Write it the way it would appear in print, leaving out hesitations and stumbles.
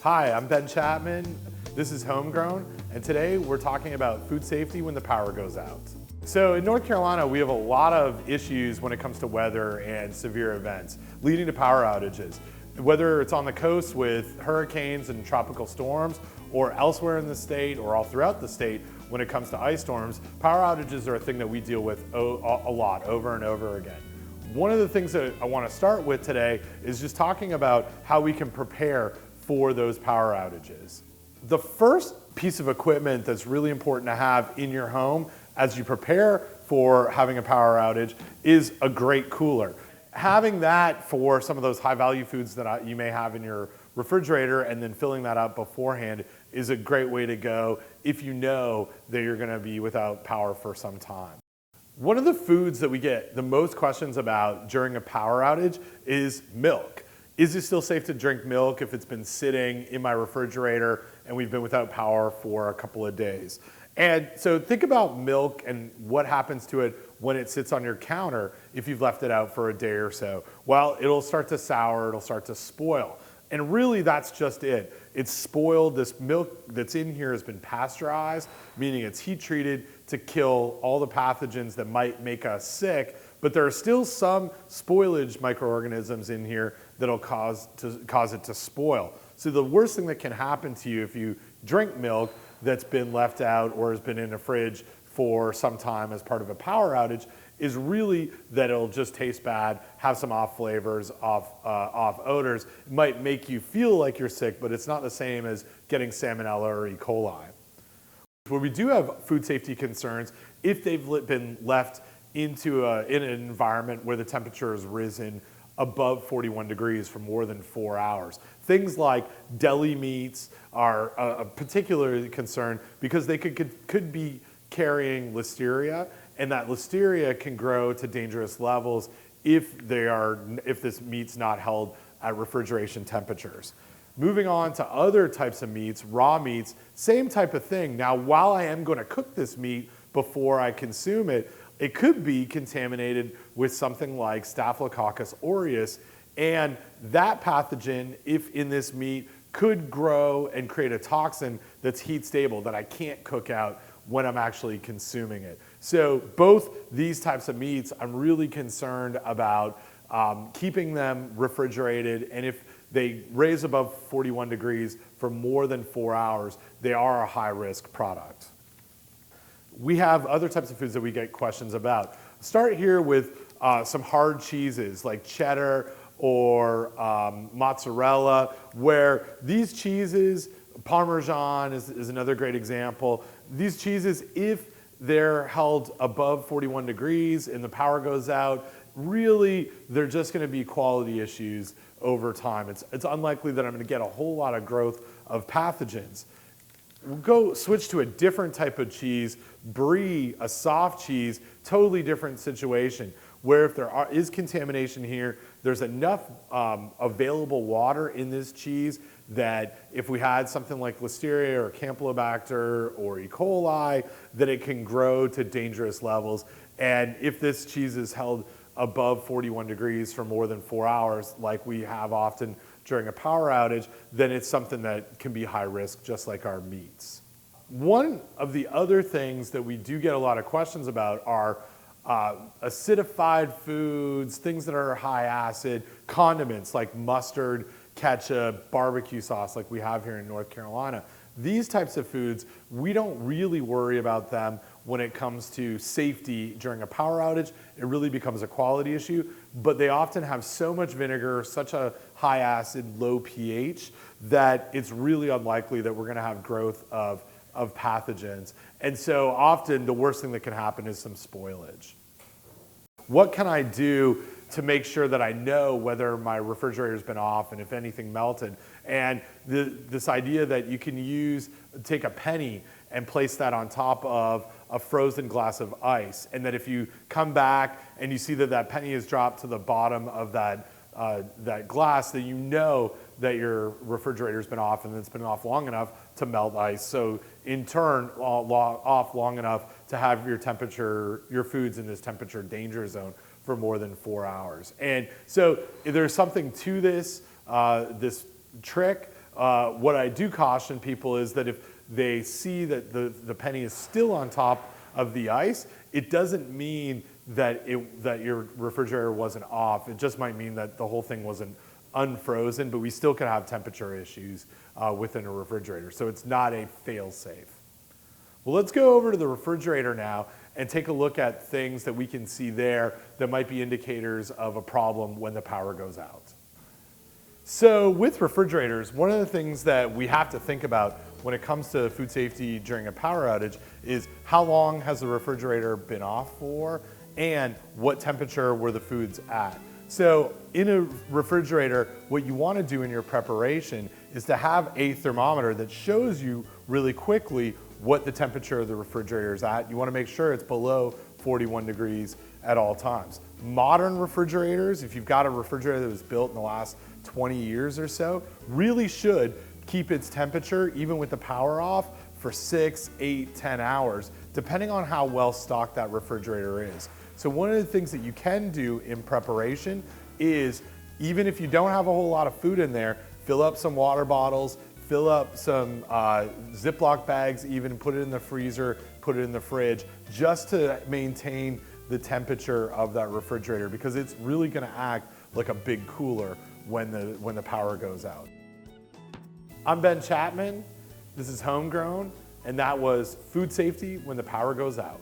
Hi, I'm Ben Chapman. This is Homegrown, and today we're talking about food safety when the power goes out. So in North Carolina, we have a lot of issues when it comes to weather and severe events, leading to power outages. Whether it's on the coast with hurricanes and tropical storms, or elsewhere in the state, or all throughout the state, when it comes to ice storms, power outages are a thing that we deal with a lot, over and over again. One of the things that I want to start with today is just talking about how we can prepare for those power outages. The first piece of equipment that's really important to have in your home as you prepare for having a power outage is a great cooler. Having that for some of those high value foods that you may have in your refrigerator and then filling that up beforehand is a great way to go if you know that you're going to be without power for some time. One of the foods that we get the most questions about during a power outage is milk. Is it still safe to drink milk if it's been sitting in my refrigerator and we've been without power for a couple of days? And so think about milk and what happens to it when it sits on your counter if you've left it out for a day or so. Well, it'll start to sour, it'll start to spoil. And really that's just it. It's spoiled. This milk that's in here has been pasteurized, meaning it's heat treated to kill all the pathogens that might make us sick, but there are still some spoilage microorganisms in here that'll cause it to spoil. So the worst thing that can happen to you if you drink milk that's been left out or has been in a fridge for some time as part of a power outage is really that it'll just taste bad, have some off flavors, off odors. It might make you feel like you're sick, but it's not the same as getting salmonella or E. coli. Where we do have food safety concerns, if they've been left into in an environment where the temperature has risen above 41 degrees for more than 4 hours. Things like deli meats are a particular concern because they could be carrying listeria, and that listeria can grow to dangerous levels if this meat's not held at refrigeration temperatures. Moving on to other types of meats, raw meats, same type of thing. Now, while I am going to cook this meat before I consume it, it could be contaminated with something like Staphylococcus aureus, and that pathogen, if in this meat, could grow and create a toxin that's heat stable that I can't cook out when I'm actually consuming it. So both these types of meats, I'm really concerned about keeping them refrigerated, and if they raise above 41 degrees for more than 4 hours, they are a high-risk product. We have other types of foods that we get questions about. Start here with some hard cheeses like cheddar or mozzarella, where these cheeses, Parmesan is another great example. These cheeses, if they're held above 41 degrees and the power goes out, really they're just going to be quality issues over time. It's unlikely that I'm going to get a whole lot of growth of pathogens. We'll go switch to a different type of cheese, brie, a soft cheese, totally different situation, where if there is contamination here, there's enough available water in this cheese that if we had something like listeria or campylobacter or E. coli, that it can grow to dangerous levels. And if this cheese is held above 41 degrees for more than 4 hours, like we have often during a power outage, then it's something that can be high risk, just like our meats. One of the other things that we do get a lot of questions about are acidified foods, things that are high acid, condiments like mustard, ketchup, barbecue sauce like we have here in North Carolina. These types of foods, we don't really worry about them when it comes to safety during a power outage. It really becomes a quality issue, but they often have so much vinegar, such a high acid, low pH, that it's really unlikely that we're gonna have growth of pathogens. And so often the worst thing that can happen is some spoilage. What can I do to make sure that I know whether my refrigerator's been off and if anything melted? And this idea that you can take a penny and place that on top of a frozen glass of ice, and that if you come back and you see that that penny has dropped to the bottom of that glass, that you know that your refrigerator's been off and it's been off long enough to melt ice. So in turn, off long enough to have your foods in this temperature danger zone for more than 4 hours. And so there's something to this trick What I do caution people is that if they see that the penny is still on top of the ice, it doesn't mean that your refrigerator wasn't off. It just might mean that the whole thing wasn't unfrozen, but we still could have temperature issues within a refrigerator. So it's not a fail-safe. Well, let's go over to the refrigerator now and take a look at things that we can see there that might be indicators of a problem when the power goes out. So with refrigerators, one of the things that we have to think about when it comes to food safety during a power outage is how long has the refrigerator been off for and what temperature were the foods at. So in a refrigerator, what you want to do in your preparation is to have a thermometer that shows you really quickly what the temperature of the refrigerator is at. You want to make sure it's below 41 degrees at all times. Modern refrigerators, if you've got a refrigerator that was built in the last 20 years or so, really should keep its temperature, even with the power off, for 6, 8, 10 hours, depending on how well stocked that refrigerator is. So one of the things that you can do in preparation is, even if you don't have a whole lot of food in there, fill up some water bottles, fill up some Ziploc bags, even put it in the freezer, put it in the fridge, just to maintain the temperature of that refrigerator, because it's really gonna act like a big cooler when the power goes out. I'm Chapman, this is Homegrown, and that was food safety when the power goes out.